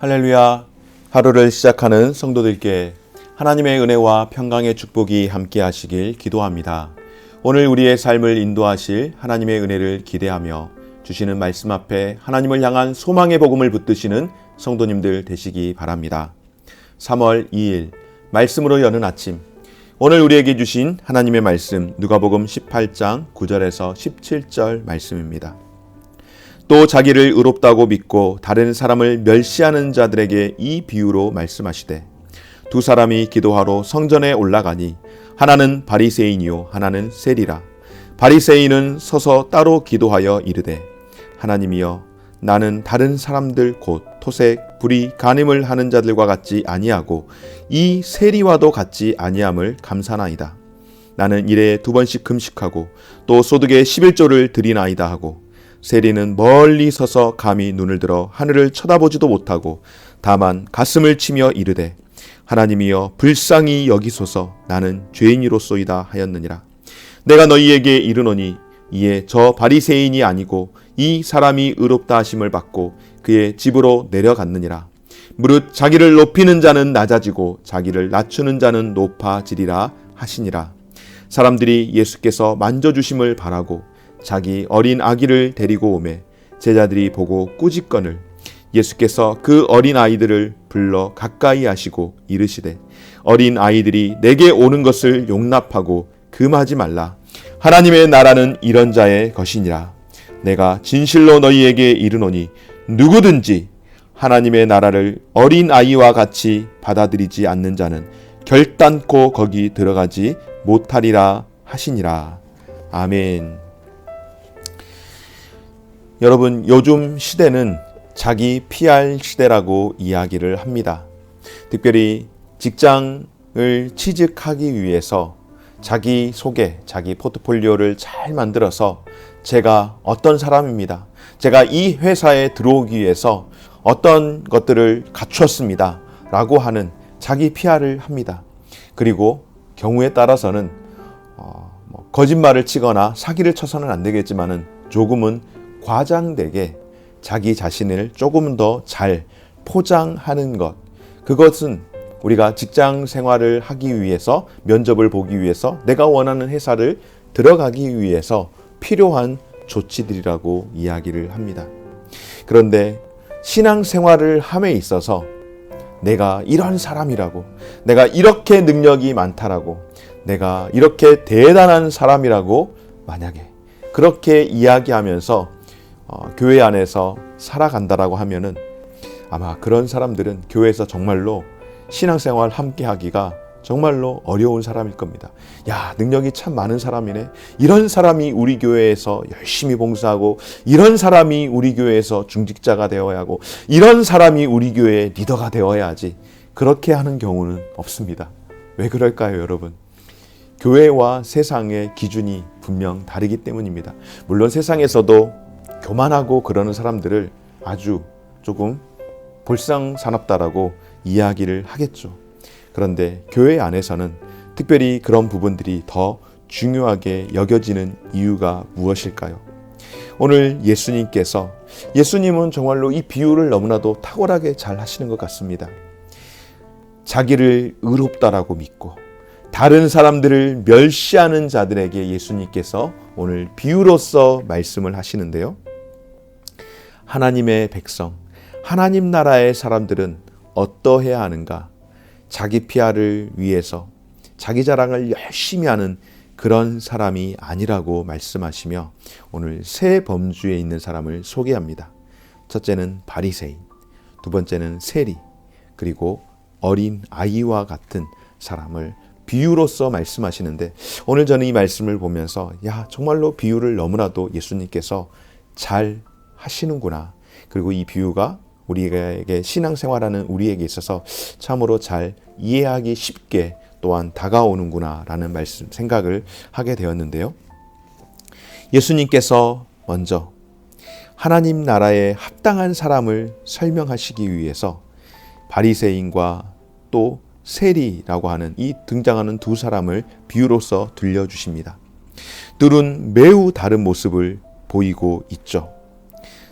할렐루야. 하루를 시작하는 성도들께 하나님의 은혜와 평강의 축복이 함께 하시길 기도합니다. 오늘 우리의 삶을 인도하실 하나님의 은혜를 기대하며 주시는 말씀 앞에 하나님을 향한 소망의 복음을 붙드시는 성도님들 되시기 바랍니다. 3월 2일 말씀으로 여는 아침, 오늘 우리에게 주신 하나님의 말씀 누가복음 18장 9절에서 17절 말씀입니다. 또 자기를 의롭다고 믿고 다른 사람을 멸시하는 자들에게 이 비유로 말씀하시되, 두 사람이 기도하러 성전에 올라가니 하나는 바리새인이요 하나는 세리라. 바리새인은 서서 따로 기도하여 이르되, 하나님이여, 나는 다른 사람들 곧 토색, 불의, 간음을 하는 자들과 같지 아니하고 이 세리와도 같지 아니함을 감사나이다. 나는 일에 2번씩 금식하고 또 소득의 11조를 드리나이다 하고, 세리는 멀리 서서 감히 눈을 들어 하늘을 쳐다보지도 못하고 다만 가슴을 치며 이르되, 하나님이여 불쌍히 여기소서, 나는 죄인이로소이다 하였느니라. 내가 너희에게 이르노니 이에 저 바리새인이 아니고 이 사람이 의롭다 하심을 받고 그의 집으로 내려갔느니라. 무릇 자기를 높이는 자는 낮아지고 자기를 낮추는 자는 높아지리라 하시니라. 사람들이 예수께서 만져주심을 바라고 자기 어린 아기를 데리고 오매 제자들이 보고 꾸짖거늘 예수께서 그 어린 아이들을 불러 가까이 하시고 이르시되, 어린 아이들이 내게 오는 것을 용납하고 금하지 말라. 하나님의 나라는 이런 자의 것이니라. 내가 진실로 너희에게 이르노니 누구든지 하나님의 나라를 어린 아이와 같이 받아들이지 않는 자는 결단코 거기 들어가지 못하리라 하시니라. 아멘. 여러분, 요즘 시대는 자기 PR 시대라고 이야기를 합니다. 특별히 직장을 취직하기 위해서 자기 소개, 자기 포트폴리오를 잘 만들어서 제가 어떤 사람입니다. 제가 이 회사에 들어오기 위해서 어떤 것들을 갖추었습니다. 라고 하는 자기 PR을 합니다. 그리고 경우에 따라서는 거짓말을 치거나 사기를 쳐서는 안 되겠지만은 조금은 과장되게 자기 자신을 조금 더 잘 포장하는 것, 그것은 우리가 직장 생활을 하기 위해서, 면접을 보기 위해서, 내가 원하는 회사를 들어가기 위해서 필요한 조치들이라고 이야기를 합니다. 그런데 신앙생활을 함에 있어서 내가 이런 사람이라고, 내가 이렇게 능력이 많다라고, 내가 이렇게 대단한 사람이라고 만약에 그렇게 이야기하면서 교회 안에서 살아간다라고 하면은 아마 그런 사람들은 교회에서 정말로 신앙생활 함께 하기가 정말로 어려운 사람일 겁니다. 야, 능력이 참 많은 사람이네. 이런 사람이 우리 교회에서 열심히 봉사하고, 이런 사람이 우리 교회에서 중직자가 되어야 하고, 이런 사람이 우리 교회의 리더가 되어야 하지. 그렇게 하는 경우는 없습니다. 왜 그럴까요, 여러분? 교회와 세상의 기준이 분명 다르기 때문입니다. 물론 세상에서도 교만하고 그러는 사람들을 아주 조금 볼상사납다라고 이야기를 하겠죠. 그런데 교회 안에서는 특별히 그런 부분들이 더 중요하게 여겨지는 이유가 무엇일까요? 오늘 예수님은 정말로 이 비유를 너무나도 탁월하게 잘 하시는 것 같습니다. 자기를 의롭다라고 믿고 다른 사람들을 멸시하는 자들에게 예수님께서 오늘 비유로서 말씀을 하시는데요. 하나님의 백성, 하나님 나라의 사람들은 어떠해야 하는가? 자기 PR을 위해서 자기 자랑을 열심히 하는 그런 사람이 아니라고 말씀하시며 오늘 세 범주에 있는 사람을 소개합니다. 첫째는 바리새인, 두 번째는 세리, 그리고 어린 아이와 같은 사람을 비유로서 말씀하시는데, 오늘 저는 이 말씀을 보면서 정말로 비유를 너무나도 예수님께서 잘 하시는구나. 그리고 이 비유가 우리에게 신앙생활하는 우리에게 있어서 참으로 잘 이해하기 쉽게 또한 다가오는구나 라는 생각을 하게 되었는데요. 예수님께서 먼저 하나님 나라에 합당한 사람을 설명하시기 위해서 바리새인과 또 세리라고 하는 이 등장하는 두 사람을 비유로서 들려주십니다. 둘은 매우 다른 모습을 보이고 있죠.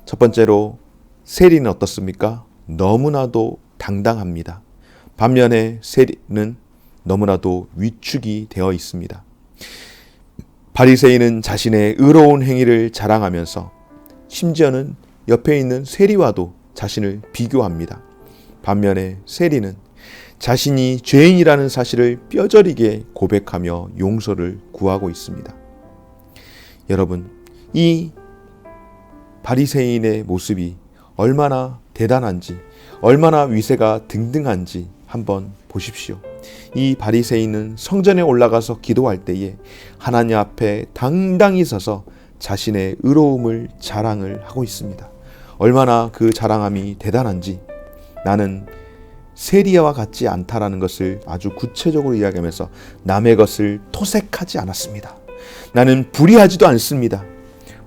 첫 번째로 세리는 어떻습니까? 너무나도 당당합니다. 반면에 세리는 너무나도 위축이 되어 있습니다. 바리새인은 자신의 의로운 행위를 자랑하면서 심지어는 옆에 있는 세리와도 자신을 비교합니다. 반면에 세리는 자신이 죄인이라는 사실을 뼈저리게 고백하며 용서를 구하고 있습니다. 여러분, 이 바리새인의 모습이 얼마나 대단한지, 얼마나 위세가 등등한지 한번 보십시오. 이 바리새인은 성전에 올라가서 기도할 때에 하나님 앞에 당당히 서서 자신의 의로움을 자랑을 하고 있습니다. 얼마나 그 자랑함이 대단한지, 나는 세리와 같지 않다라는 것을 아주 구체적으로 이야기하면서 남의 것을 토색하지 않았습니다. 나는 불의하지도 않습니다.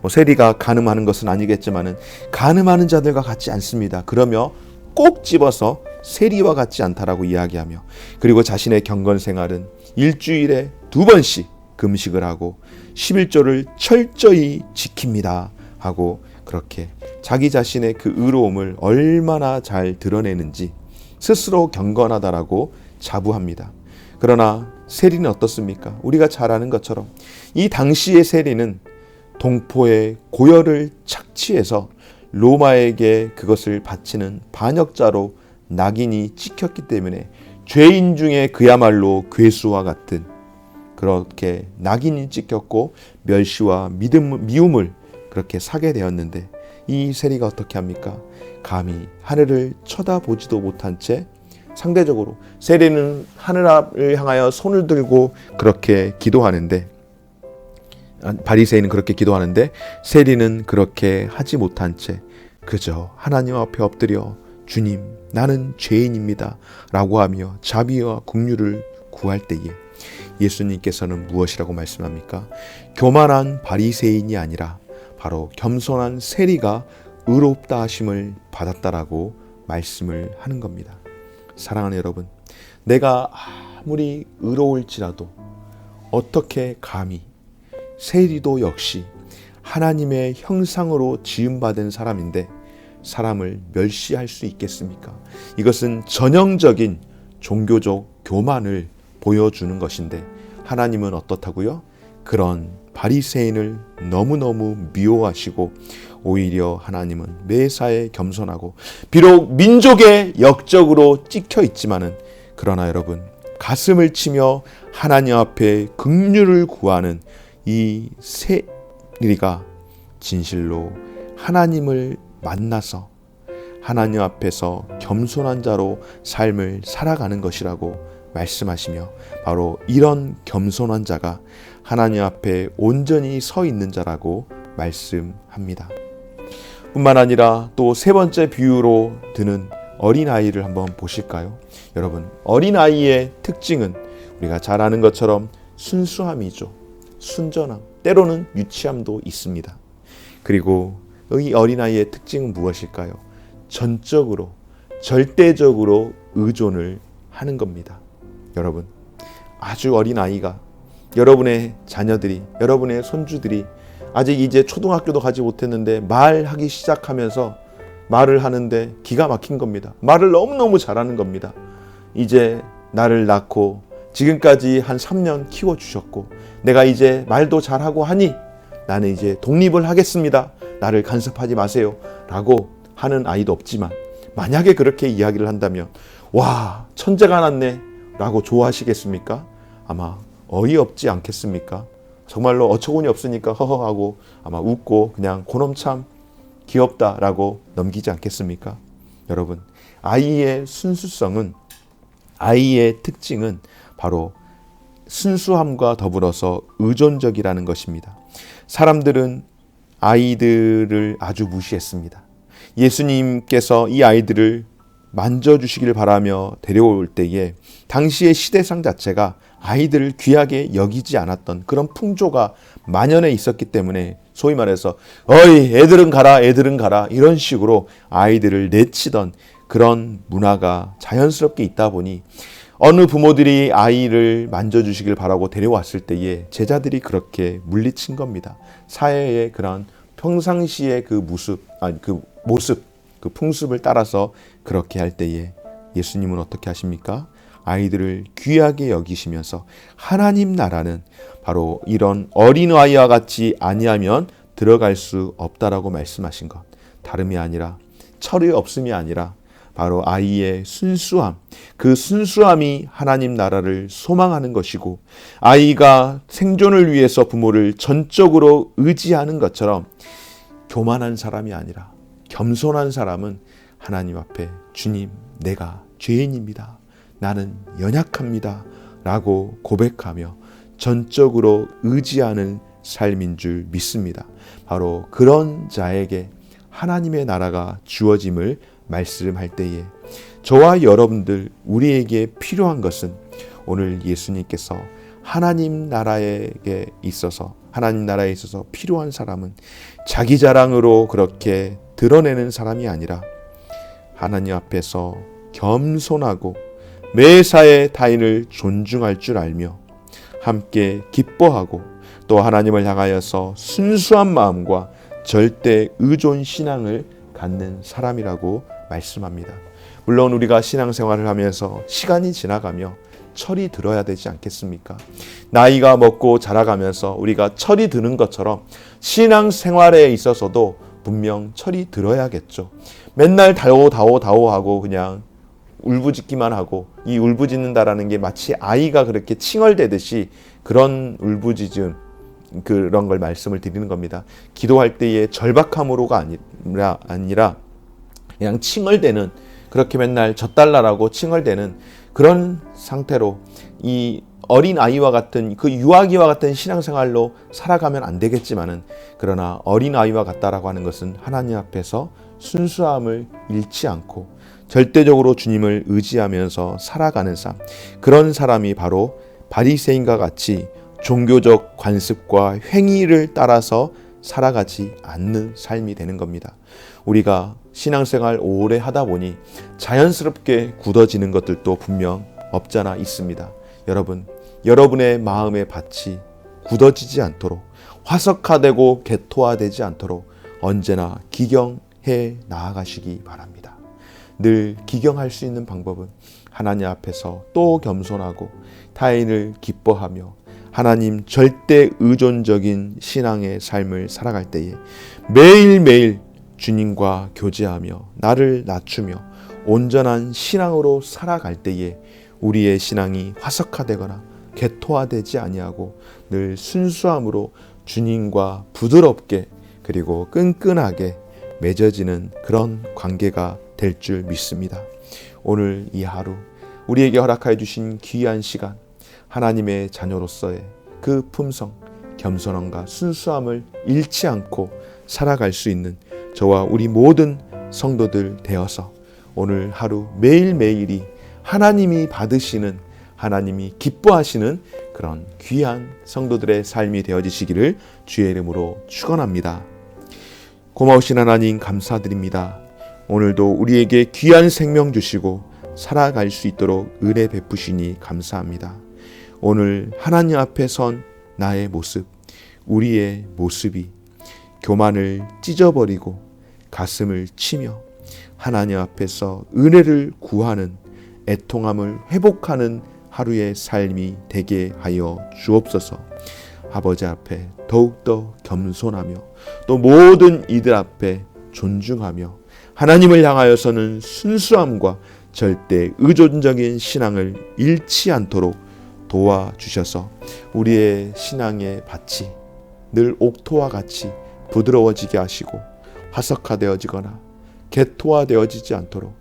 세리가 간음하는 것은 아니겠지만은 간음하는 자들과 같지 않습니다. 그러며 꼭 집어서 세리와 같지 않다라고 이야기하며, 그리고 자신의 경건 생활은 일주일에 2번씩 금식을 하고 11조를 철저히 지킵니다 하고, 그렇게 자기 자신의 그 의로움을 얼마나 잘 드러내는지 스스로 경건하다라고 자부합니다. 그러나 세리는 어떻습니까? 우리가 잘 아는 것처럼 이 당시의 세리는 동포의 고열을 착취해서 로마에게 그것을 바치는 반역자로 낙인이 찍혔기 때문에 죄인 중에 그야말로 괴수와 같은, 그렇게 낙인이 찍혔고 멸시와 미움을 그렇게 사게 되었는데, 이 세리가 어떻게 합니까? 감히 하늘을 쳐다보지도 못한 채, 상대적으로 세리는 하늘을 향하여 손을 들고 그렇게 기도하는데, 바리새인은 그렇게 기도하는데 세리는 그렇게 하지 못한 채 그저 하나님 앞에 엎드려 주님, 나는 죄인입니다 라고 하며 자비와 긍휼을 구할 때에 예수님께서는 무엇이라고 말씀합니까? 교만한 바리새인이 아니라 바로 겸손한 세리가 의롭다 하심을 받았다라고 말씀을 하는 겁니다. 사랑하는 여러분, 내가 아무리 의로울지라도 어떻게 감히, 세리도 역시 하나님의 형상으로 지음받은 사람인데 사람을 멸시할 수 있겠습니까? 이것은 전형적인 종교적 교만을 보여주는 것인데, 하나님은 어떻다고요? 그런 바리새인을 너무너무 미워하시고, 오히려 하나님은 매사에 겸손하고, 비록 민족의 역적으로 찍혀 있지만은, 그러나 여러분, 가슴을 치며 하나님 앞에 긍휼을 구하는 이 세리가 진실로 하나님을 만나서 하나님 앞에서 겸손한 자로 삶을 살아가는 것이라고 말씀하시며, 바로 이런 겸손한 자가 하나님 앞에 온전히 서 있는 자라고 말씀합니다. 뿐만 아니라 또 세 번째 비유로 드는 어린아이를 한번 보실까요? 여러분, 어린아이의 특징은 우리가 잘 아는 것처럼 순수함이죠. 순전함, 때로는 유치함도 있습니다. 그리고 이 어린아이의 특징은 무엇일까요? 전적으로, 절대적으로 의존을 하는 겁니다. 여러분, 아주 어린아이가, 여러분의 자녀들이, 여러분의 손주들이 아직 이제 초등학교도 가지 못했는데 말하기 시작하면서 말을 하는데 기가 막힌 겁니다. 말을 너무너무 잘하는 겁니다. 이제 나를 낳고 지금까지 한 3년 키워주셨고, 내가 이제 말도 잘하고 하니 나는 이제 독립을 하겠습니다. 나를 간섭하지 마세요 라고 하는 아이도 없지만, 만약에 그렇게 이야기를 한다면 와, 천재가 났네 라고 좋아하시겠습니까? 아마 어이없지 않겠습니까? 정말로 어처구니 없으니까 허허하고 아마 웃고 그냥 그놈 참 귀엽다라고 넘기지 않겠습니까? 여러분, 아이의 순수성은, 아이의 특징은 바로 순수함과 더불어서 의존적이라는 것입니다. 사람들은 아이들을 아주 무시했습니다. 예수님께서 이 아이들을 만져주시길 바라며 데려올 때에 당시의 시대상 자체가 아이들을 귀하게 여기지 않았던 그런 풍조가 만연해 있었기 때문에, 소위 말해서 어이 애들은 가라 애들은 가라 이런 식으로 아이들을 내치던 그런 문화가 자연스럽게 있다 보니, 어느 부모들이 아이를 만져주시길 바라고 데려왔을 때에 제자들이 그렇게 물리친 겁니다. 사회의 그런 평상시의 그 모습, 그 풍습을 따라서 그렇게 할 때에 예수님은 어떻게 하십니까? 아이들을 귀하게 여기시면서 하나님 나라는 바로 이런 어린아이와 같이 아니하면 들어갈 수 없다라고 말씀하신 것, 다름이 아니라 철이 없음이 아니라 바로 아이의 순수함, 그 순수함이 하나님 나라를 소망하는 것이고, 아이가 생존을 위해서 부모를 전적으로 의지하는 것처럼 교만한 사람이 아니라 겸손한 사람은 하나님 앞에 주님, 내가 죄인입니다. 나는 연약합니다. 라고 고백하며 전적으로 의지하는 삶인 줄 믿습니다. 바로 그런 자에게 하나님의 나라가 주어짐을 말씀할 때에 저와 여러분들, 우리에게 필요한 것은 오늘 예수님께서 하나님 나라에 있어서 필요한 사람은 자기 자랑으로 그렇게 드러내는 사람이 아니라 하나님 앞에서 겸손하고 매사에 타인을 존중할 줄 알며 함께 기뻐하고 또 하나님을 향하여서 순수한 마음과 절대 의존 신앙을 갖는 사람이라고 말씀합니다. 물론 우리가 신앙생활을 하면서 시간이 지나가며 철이 들어야 되지 않겠습니까? 나이가 먹고 자라가면서 우리가 철이 드는 것처럼 신앙생활에 있어서도 분명 철이 들어야겠죠. 맨날 다오하고 그냥 울부짖기만 하고, 이 울부짖는다라는 게 마치 아이가 그렇게 칭얼대듯이 그런 울부짖음, 그런 걸 말씀을 드리는 겁니다. 기도할 때의 절박함으로가 아니라 그냥 칭얼대는, 그렇게 맨날 젖달라라고 칭얼대는 그런 상태로 이 어린 아이와 같은, 그 유아기와 같은 신앙생활로 살아가면 안 되겠지만은, 그러나 어린 아이와 같다라고 하는 것은 하나님 앞에서 순수함을 잃지 않고 절대적으로 주님을 의지하면서 살아가는 삶, 그런 사람이 바로 바리새인과 같이 종교적 관습과 행위를 따라서 살아가지 않는 삶이 되는 겁니다. 우리가 신앙생활 오래 하다 보니 자연스럽게 굳어지는 것들도 분명 없잖아 있습니다. 여러분, 여러분의 마음의 밭이 굳어지지 않도록, 화석화되고 개토화되지 않도록 언제나 기경해 나아가시기 바랍니다. 늘 기경할 수 있는 방법은 하나님 앞에서 또 겸손하고 타인을 기뻐하며 하나님 절대 의존적인 신앙의 삶을 살아갈 때에 매일매일 주님과 교제하며 나를 낮추며 온전한 신앙으로 살아갈 때에 우리의 신앙이 화석화되거나 개토화되지 아니하고 늘 순수함으로 주님과 부드럽게 그리고 끈끈하게 맺어지는 그런 관계가 될 줄 믿습니다. 오늘 이 하루 우리에게 허락하여 주신 귀한 시간, 하나님의 자녀로서의 그 품성, 겸손함과 순수함을 잃지 않고 살아갈 수 있는 저와 우리 모든 성도들 되어서 오늘 하루 매일매일이 하나님이 받으시는, 하나님이 기뻐하시는 그런 귀한 성도들의 삶이 되어지시기를 주의 이름으로 축원합니다. 고마우신 하나님 감사드립니다. 오늘도 우리에게 귀한 생명 주시고 살아갈 수 있도록 은혜 베푸시니 감사합니다. 오늘 하나님 앞에 선 나의 모습, 우리의 모습이 교만을 찢어버리고 가슴을 치며 하나님 앞에서 은혜를 구하는, 애통함을 회복하는 하루의 삶이 되게 하여 주옵소서. 아버지 앞에 더욱더 겸손하며 또 모든 이들 앞에 존중하며 하나님을 향하여서는 순수함과 절대 의존적인 신앙을 잃지 않도록 도와주셔서 우리의 신앙의 밭이 늘 옥토와 같이 부드러워지게 하시고 화석화되어지거나 개토화되어지지 않도록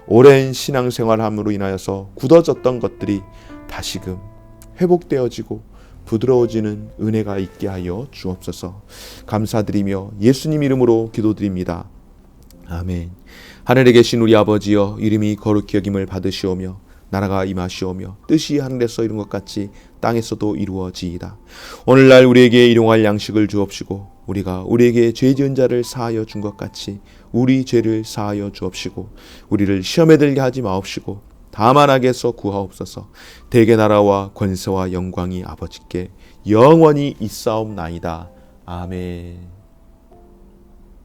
오랜 신앙생활함으로 인하여서 굳어졌던 것들이 다시금 회복되어지고 부드러워지는 은혜가 있게 하여 주옵소서. 감사드리며 예수님 이름으로 기도드립니다. 아멘. 하늘에 계신 우리 아버지여, 이름이 거룩히 여김을 받으시오며 나라가 임하시오며 뜻이 하늘에서 이룬 것 같이 땅에서도 이루어지이다. 오늘날 우리에게 일용할 양식을 주옵시고 우리가 우리에게 죄 지은 자를 사하여 준 것 같이 우리 죄를 사하여 주옵시고 우리를 시험에 들게 하지 마옵시고 다만 악에서 구하옵소서. 대개 나라와 권세와 영광이 아버지께 영원히 있사옵나이다. 아멘.